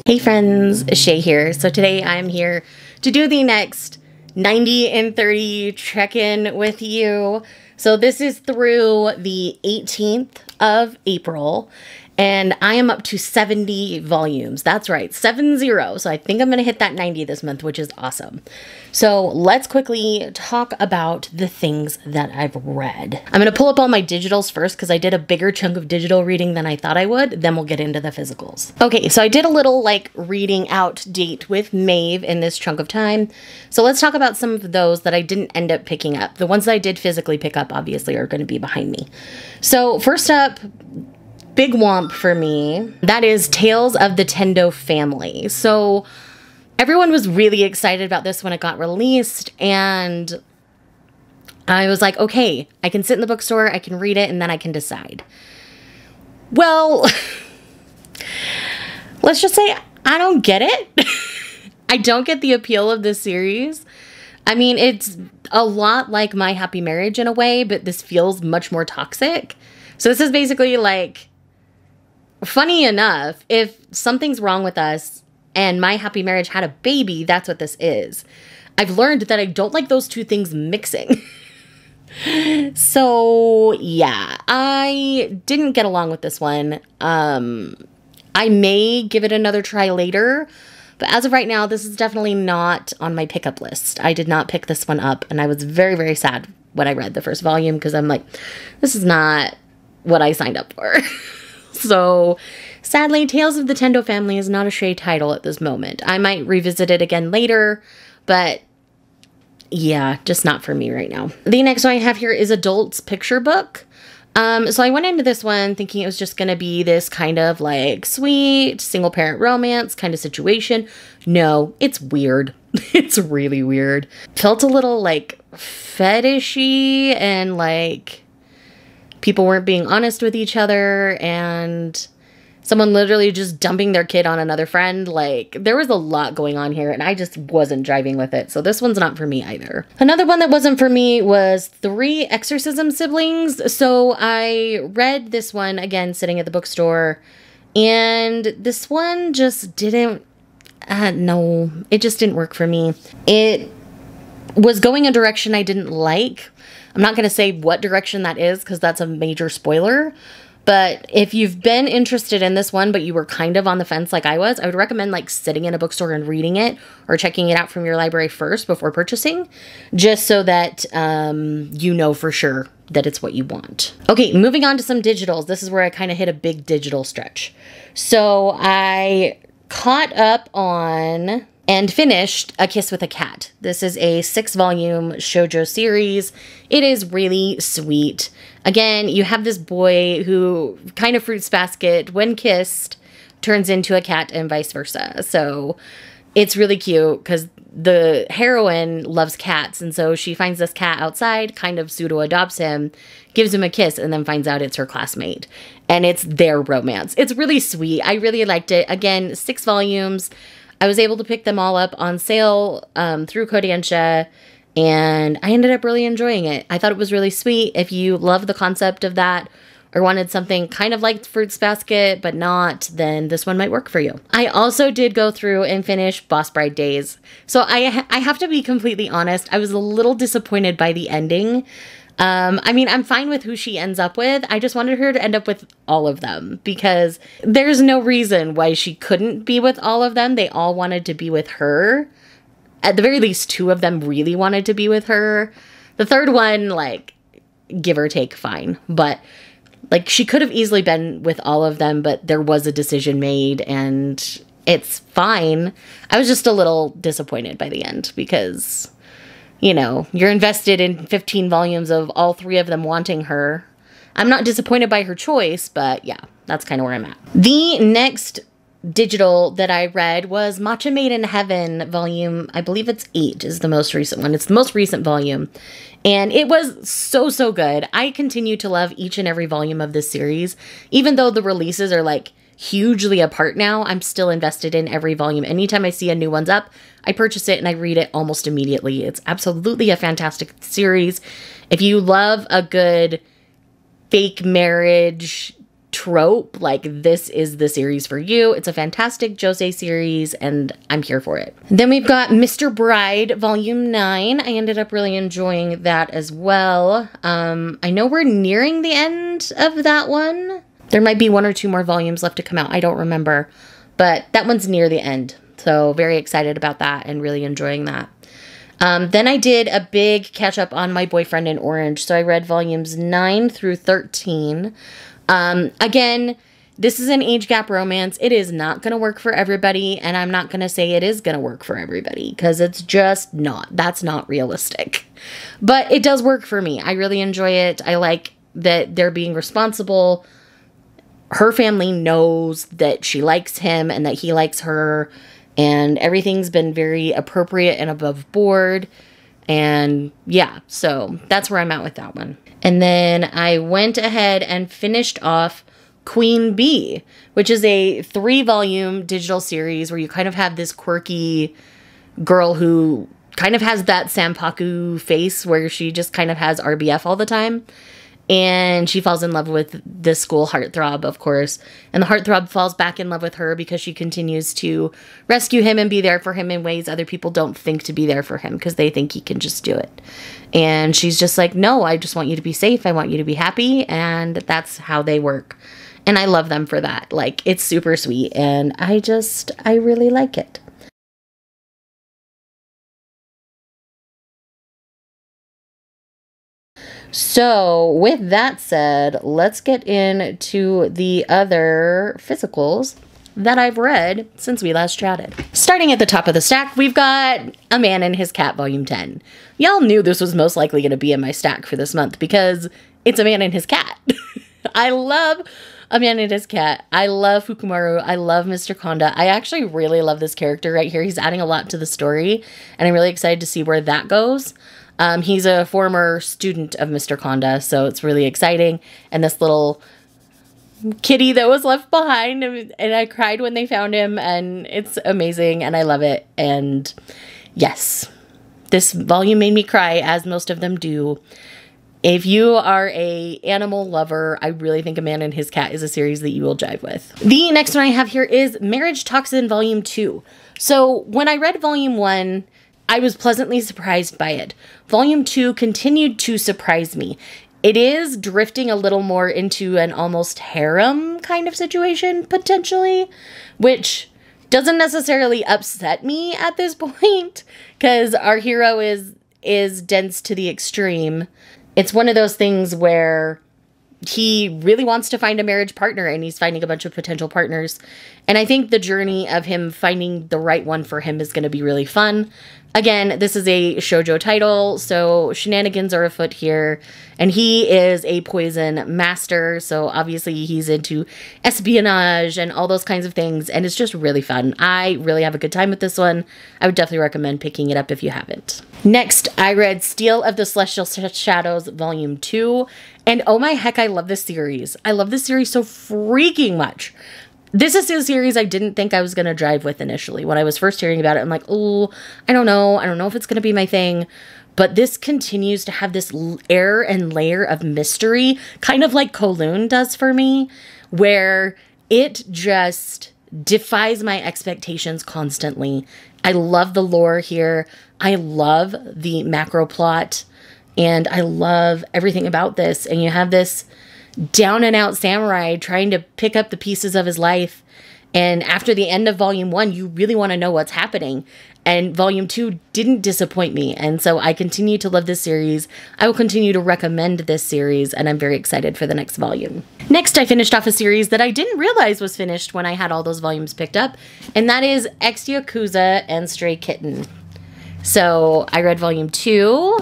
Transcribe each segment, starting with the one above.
Hey friends, Shay here. So today I'm here to do the next 90 and 30 check-in with you. So this is through the 18th of April, and I am up to 70 volumes. That's right, 70. So I think I'm going to hit that 90 this month, which is awesome. So let's quickly talk about the things that I've read. I'm going to pull up all my digitals first because I did a bigger chunk of digital reading than I thought I would. Then we'll get into the physicals. Okay, so I did a little reading out date with Maeve in this chunk of time. So let's talk about some of those that I didn't end up picking up. The ones that I did physically pick up obviously are going to be behind me. So first up, big womp for me, that is Tales of the Tendo Family. So everyone was really excited about this when it got released, and I was like, okay, I can sit in the bookstore, I can read it, and then I can decide. Well, let's just say I don't get it. I don't get the appeal of this series. I mean, it's a lot like My Happy Marriage in a way, but this feels much more toxic. So this is basically like, funny enough, if something's wrong with us and My Happy Marriage had a baby, that's what this is. I've learned that I don't like those two things mixing. So yeah, I didn't get along with this one. I may give it another try later, but as of right now, this is definitely not on my pickup list. I did not pick this one up, and I was very, very sad when I read the first volume because I'm like, this is not what I signed up for. So, sadly, Tales of the Tendo Family is not a Shay title at this moment. I might revisit it again later, but yeah, just not for me right now. The next one I have here is Adults Picture Book. So I went into this one thinking it was just going to be this kind of like sweet single parent romance kind of situation. No, it's weird. It's really weird. Felt a little like fetishy, and like people weren't being honest with each other, and someone literally just dumping their kid on another friend. Like, there was a lot going on here, and I just wasn't driving with it. So this one's not for me either. Another one that wasn't for me was 3 Exorcism Siblings. So I read this one, again, sitting at the bookstore, and this one just didn't, no, it just didn't work for me. It was going a direction I didn't like. I'm not going to say what direction that is because that's a major spoiler. But if you've been interested in this one, but you were kind of on the fence like I was, I would recommend like sitting in a bookstore and reading it or checking it out from your library first before purchasing, just so that you know for sure that it's what you want. Okay, moving on to some digitals. This is where I kind of hit a big digital stretch. So I caught up on and finished A Kiss with a Cat. This is a 6-volume shoujo series. It is really sweet. Again, you have this boy who kind of fruits basket, when kissed, turns into a cat and vice versa. So it's really cute because the heroine loves cats, and so she finds this cat outside, kind of pseudo-adopts him, gives him a kiss, and then finds out it's her classmate. And it's their romance. It's really sweet. I really liked it. Again, 6 volumes. I was able to pick them all up on sale through Kodansha, and I ended up really enjoying it. I thought it was really sweet. If you love the concept of that or wanted something kind of like Fruits Basket but not, then this one might work for you. I also did go through and finish Boss Bride Days. So I have to be completely honest. I was a little disappointed by the ending. I mean, I'm fine with who she ends up with. I just wanted her to end up with all of them because there's no reason why she couldn't be with all of them. They all wanted to be with her. At the very least, 2 of them really wanted to be with her. The third one, like, give or take, fine. But, like, she could have easily been with all of them, but there was a decision made, and it's fine. I was just a little disappointed by the end because, you know, you're invested in 15 volumes of all 3 of them wanting her. I'm not disappointed by her choice, but yeah, that's kind of where I'm at. The next digital that I read was Matcha Made in Heaven volume, I believe it's 8 is the most recent one. It's the most recent volume. And it was so, so good. I continue to love each and every volume of this series. Even though the releases are like hugely apart now, I'm still invested in every volume. Anytime I see a new one's up, I purchase it and I read it almost immediately. It's absolutely a fantastic series. If you love a good fake marriage trope, like this is the series for you. It's a fantastic josei series and I'm here for it. Then we've got Mr. Bride Volume 9. I ended up really enjoying that as well. I know we're nearing the end of that one. There might be 1 or 2 more volumes left to come out. I don't remember, but that one's near the end. So very excited about that and really enjoying that. Then I did a big catch up on My Boyfriend in Orange. So I read volumes 9 through 13. Again, this is an age gap romance. It is not going to work for everybody, and I'm not going to say it is going to work for everybody, because it's just not. That's not realistic. But it does work for me. I really enjoy it. I like that they're being responsible. Her family knows that she likes him and that he likes her, and everything's been very appropriate and above board. And yeah, so that's where I'm at with that one. And then I went ahead and finished off Queen Bee, which is a 3-volume digital series where you kind of have this quirky girl who kind of has that Sanpaku face where she just kind of has RBF all the time. And she falls in love with the school heartthrob, of course. And the heartthrob falls back in love with her because she continues to rescue him and be there for him in ways other people don't think to be there for him because they think he can just do it. And she's just like, no, I just want you to be safe. I want you to be happy. And that's how they work. And I love them for that. Like, it's super sweet. And I really like it. So with that said, let's get into the other physicals that I've read since we last chatted. Starting at the top of the stack, we've got A Man and His Cat Volume 10. Y'all knew this was most likely going to be in my stack for this month because it's A Man and His Cat. I love A Man and His Cat. I love Fukumaru. I love Mr. Konda. I actually really love this character right here. He's adding a lot to the story, and I'm really excited to see where that goes. He's a former student of Mr. Konda, so it's really exciting. And this little kitty that was left behind, and I cried when they found him, and it's amazing, and I love it. And yes, this volume made me cry, as most of them do. If you are a animal lover, I really think A Man and His Cat is a series that you will jive with. The next one I have here is Marriage Toxin Volume 2. So when I read Volume 1, I was pleasantly surprised by it. Volume 2 continued to surprise me. It is drifting a little more into an almost harem kind of situation, potentially, which doesn't necessarily upset me at this point, because our hero is dense to the extreme. It's one of those things where he really wants to find a marriage partner, and he's finding a bunch of potential partners. And I think the journey of him finding the right one for him is going to be really fun. Again, this is a shoujo title, so shenanigans are afoot here. And he is a poison master, so obviously he's into espionage and all those kinds of things, and it's just really fun. I really have a good time with this one. I would definitely recommend picking it up if you haven't. Next, I read Steel of the Celestial Shadows Volume 2, and oh my heck, I love this series. I love this series so freaking much. This is a series I didn't think I was going to drive with initially. When I was first hearing about it, I'm like, oh, I don't know. I don't know if it's going to be my thing. But this continues to have this air and layer of mystery, kind of like Kowloon does for me, where it just defies my expectations constantly. I love the lore here. I love the macro plot, and I love everything about this. And you have this down and out samurai trying to pick up the pieces of his life. And after the end of Volume 1, you really want to know what's happening. And Volume 2 didn't disappoint me. And so I continue to love this series. I will continue to recommend this series, and I'm very excited for the next volume. Next, I finished off a series that I didn't realize was finished when I had all those volumes picked up. And that is Ex Yakuza and Stray Kitten. So I read Volume 2,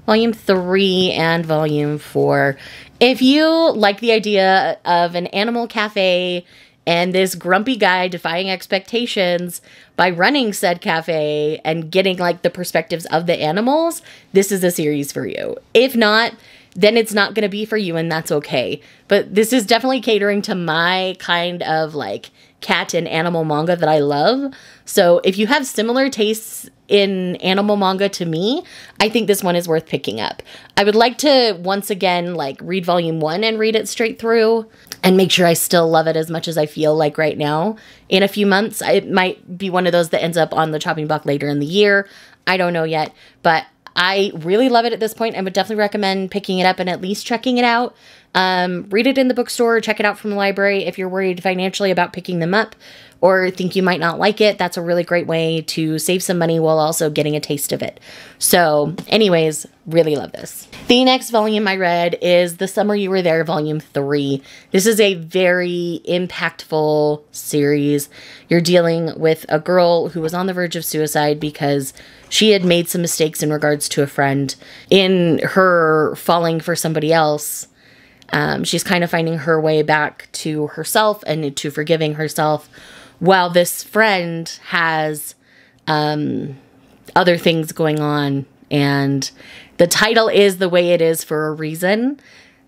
Volume 3, and Volume 4. If you like the idea of an animal cafe and this grumpy guy defying expectations by running said cafe and getting like the perspectives of the animals, this is a series for you. If not, then it's not going to be for you, and that's okay. But this is definitely catering to my kind of like cat and animal manga that I love. So if you have similar tastes in animal manga to me, I think this one is worth picking up. I would like to once again like read volume 1 and read it straight through and make sure I still love it as much as I feel like right now. In a few months, it might be one of those that ends up on the chopping block later in the year. I don't know yet, but I really love it at this point. I would definitely recommend picking it up and at least checking it out. Read it in the bookstore, check it out from the library. If you're worried financially about picking them up or think you might not like it, that's a really great way to save some money while also getting a taste of it. So anyways, really love this. The next volume I read is The Summer You Were There, Volume 3. This is a very impactful series. You're dealing with a girl who was on the verge of suicide because she had made some mistakes in regards to a friend. In her falling for somebody else, she's kind of finding her way back to herself and to forgiving herself, while this friend has other things going on. And the title is the way it is for a reason.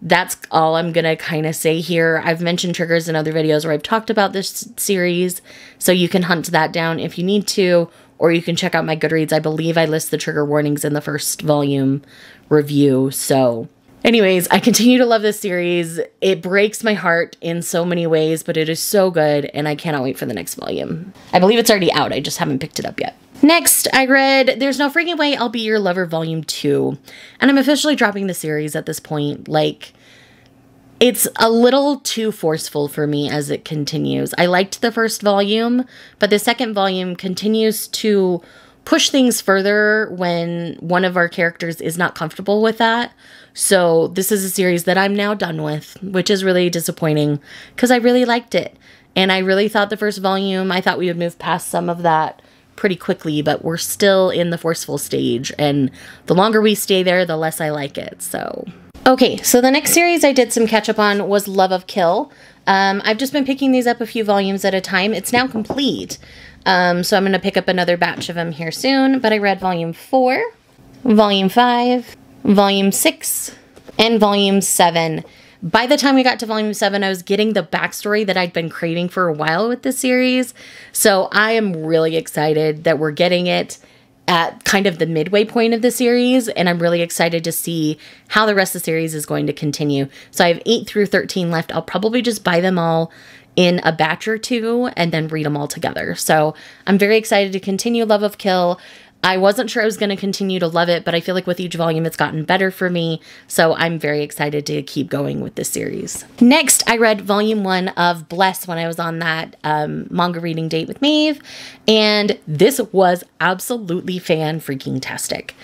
That's all I'm going to kind of say here. I've mentioned triggers in other videos where I've talked about this series, so you can hunt that down if you need to, or you can check out my Goodreads. I believe I list the trigger warnings in the first volume review. So anyways, I continue to love this series. It breaks my heart in so many ways, but it is so good, and I cannot wait for the next volume. I believe it's already out. I just haven't picked it up yet. Next, I read There's No Freaking Way I'll Be Your Lover, Volume 2. And I'm officially dropping the series at this point. Like, it's a little too forceful for me as it continues. I liked the first volume, but the second volume continues to push things further when one of our characters is not comfortable with that. So this is a series that I'm now done with, which is really disappointing because I really liked it. And I really thought the first volume, I thought we would move past some of that pretty quickly, but we're still in the forceful stage. And the longer we stay there, the less I like it. So, okay, so the next series I did some catch up on was Love of Kill. I've just been picking these up a few volumes at a time. It's now complete. So I'm going to pick up another batch of them here soon. But I read Volume 4, Volume 5, Volume 6, and Volume 7. By the time we got to Volume 7, I was getting the backstory that I'd been craving for a while with this series. So I am really excited that we're getting it at kind of the midway point of the series. And I'm really excited to see how the rest of the series is going to continue. So I have 8 through 13 left. I'll probably just buy them all in a batch or two and then read them all together. So I'm very excited to continue Love of Kill. I wasn't sure I was going to continue to love it, but I feel like with each volume it's gotten better for me. So I'm very excited to keep going with this series. Next, I read Volume 1 of Bless when I was on that manga reading date with Maeve. And this was absolutely fan-freaking-tastic.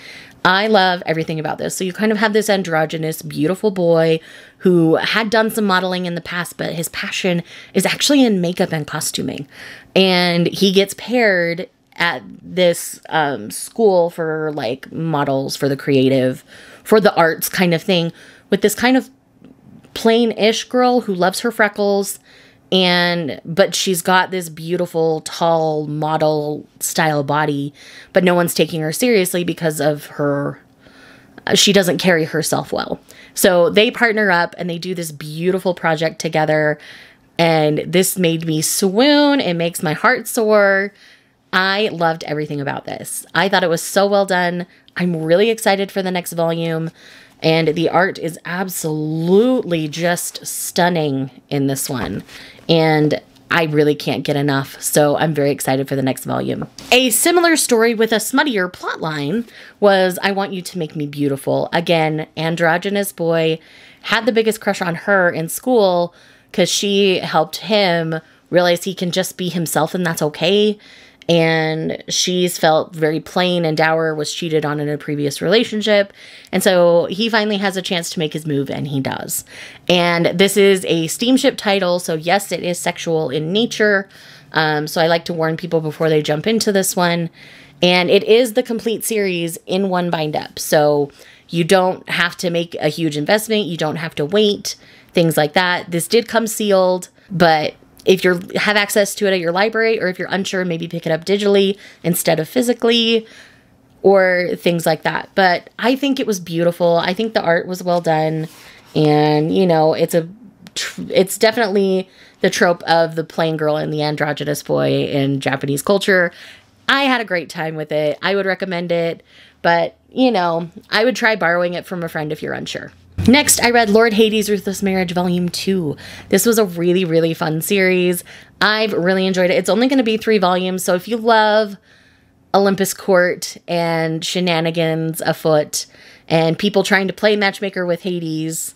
I love everything about this. So you kind of have this androgynous, beautiful boy who had done some modeling in the past, but his passion is actually in makeup and costuming. And he gets paired at this school for like models, for the creative, for the arts kind of thing, with this kind of plain-ish girl who loves her freckles, but she's got this beautiful, tall model style body, but no one's taking her seriously because of her, she doesn't carry herself well. So they partner up and they do this beautiful project together, and this made me swoon. It makes my heart soar. I loved everything about this. I thought it was so well done. I'm really excited for the next volume. And the art is absolutely just stunning in this one. And I really can't get enough. So I'm very excited for the next volume. A similar story with a smuttier plotline was I Want You to Make Me Beautiful. Again, androgynous boy, had the biggest crush on her in school because she helped him realize he can just be himself and that's okay. And she's felt very plain and dour, was cheated on in a previous relationship. And so he finally has a chance to make his move, and he does. And this is a steamship title, so yes, it is sexual in nature. So I like to warn people before they jump into this one. And it is the complete series in one bind-up. So you don't have to make a huge investment. You don't have to wait, things like that. This did come sealed, but if you have access to it at your library, or if you're unsure, maybe pick it up digitally instead of physically, or things like that. But I think it was beautiful. I think the art was well done. And, you know, it's definitely the trope of the plain girl and the androgynous boy in Japanese culture. I had a great time with it. I would recommend it, but, you know, I would try borrowing it from a friend if you're unsure. Next, I read Lord Hades' Ruthless Marriage Volume 2. This was a really, really fun series. I've really enjoyed it. It's only going to be 3 volumes, so if you love Olympus Court and shenanigans afoot and people trying to play matchmaker with Hades,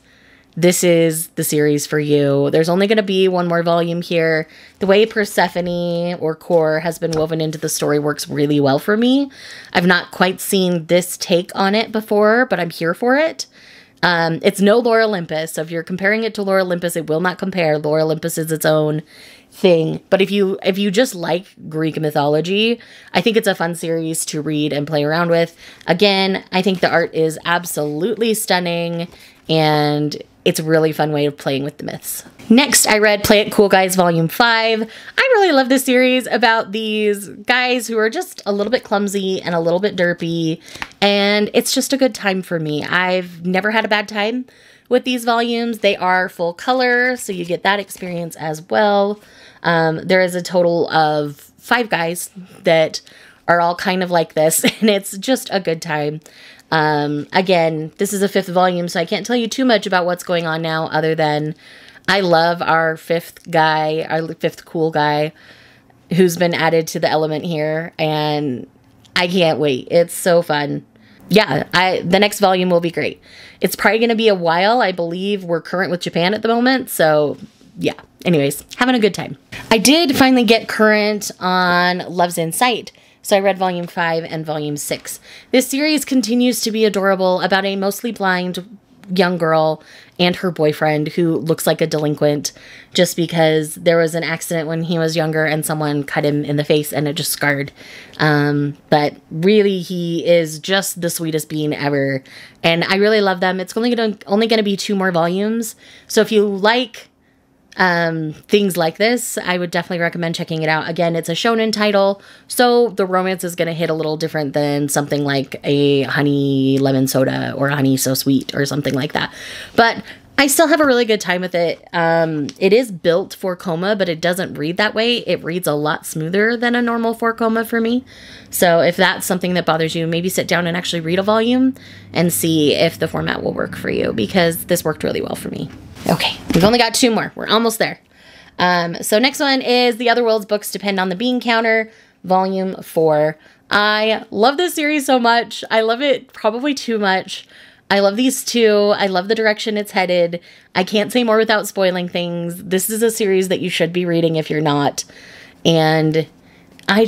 this is the series for you. There's only going to be 1 more volume here. The way Persephone or Core has been woven into the story works really well for me. I've not quite seen this take on it before, but I'm here for it. It's no Lore Olympus, so if you're comparing it to Lore Olympus, it will not compare. Lore Olympus is its own thing. But if you just like Greek mythology, I think it's a fun series to read and play around with. Again, I think the art is absolutely stunning, and it's a really fun way of playing with the myths. Next, I read Play It Cool Guys Volume 5. I really love this series about these guys who are just a little bit clumsy and a little bit derpy, and it's just a good time for me. I've never had a bad time with these volumes. They are full color, so you get that experience as well. There is a total of 5 guys that are all kind of like this, and it's just a good time. Again, this is a 5th volume, so I can't tell you too much about what's going on now other than I love our 5th guy, our 5th cool guy who's been added to the element here, and I can't wait. It's so fun. Yeah, the next volume will be great. It's probably going to be a while. I believe we're current with Japan at the moment, so yeah. Anyways, having a good time. I did finally get current on Love's in Sight. So I read Volume 5 and Volume 6. This series continues to be adorable about a mostly blind young girl and her boyfriend who looks like a delinquent just because there was an accident when he was younger and someone cut him in the face and it just scarred. But really, he is just the sweetest being ever. And I really love them. It's only gonna be 2 more volumes. So if you like things like this, I would definitely recommend checking it out. Again, it's a shonen title, so the romance is going to hit a little different than something like a Honey Lemon Soda or Honey So Sweet or something like that. But I still have a really good time with it. It is built for coma, but it doesn't read that way. It reads a lot smoother than a normal 4 coma for me. So if that's something that bothers you, maybe sit down and actually read a volume and see if the format will work for you, because this worked really well for me. Okay, we've only got 2 more. We're almost there. So next one is The Otherworld's Books Depend on the Bean Counter, Volume 4. I love this series so much. I love it probably too much. I love these 2. I love the direction it's headed. I can't say more without spoiling things. This is a series that you should be reading if you're not. And I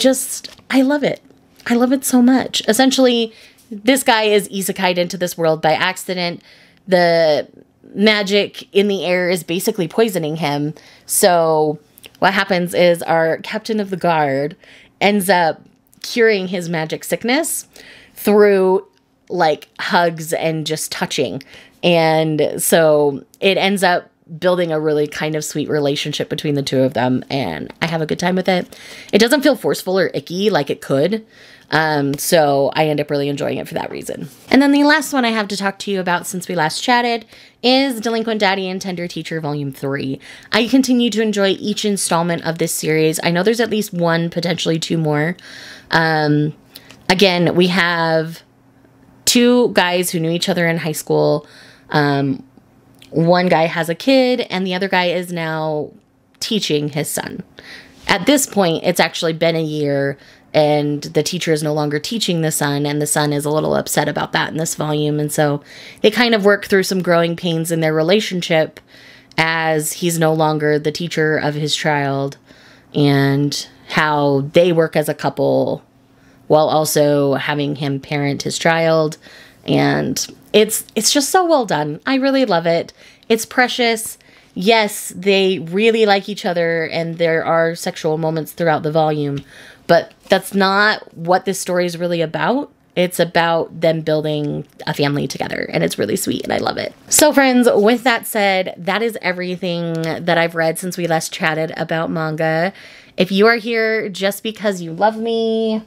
love it. I love it so much. Essentially, this guy is isekai'd into this world by accident. The magic in the air is basically poisoning him. So what happens is our captain of the guard ends up curing his magic sickness through like hugs and just touching. And so it ends up building a really kind of sweet relationship between the 2 of them, and I have a good time with it. It doesn't feel forceful or icky like it could. So I end up really enjoying it for that reason. And then the last one I have to talk to you about since we last chatted is Delinquent Daddy and Tender Teacher Volume 3. I continue to enjoy each installment of this series. I know there's at least 1, potentially 2 more. Again, we have 2 guys who knew each other in high school. One guy has a kid and the other guy is now teaching his son. At this point, it's actually been a year and the teacher is no longer teaching the son, and the son is a little upset about that in this volume. And so they kind of work through some growing pains in their relationship as he's no longer the teacher of his child, and how they work as a couple while also having him parent his child. And it's just so well done. I really love it. It's precious. Yes, they really like each other and there are sexual moments throughout the volume, but that's not what this story is really about. It's about them building a family together, and it's really sweet, and I love it. So friends, with that said, that is everything that I've read since we last chatted about manga. If you are here just because you love me,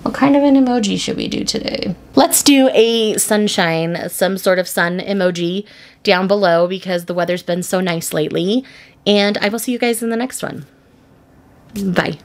What kind of an emoji should we do today? Let's do a sunshine, some sort of sun emoji down below because the weather's been so nice lately. And I will see you guys in the next one. Bye.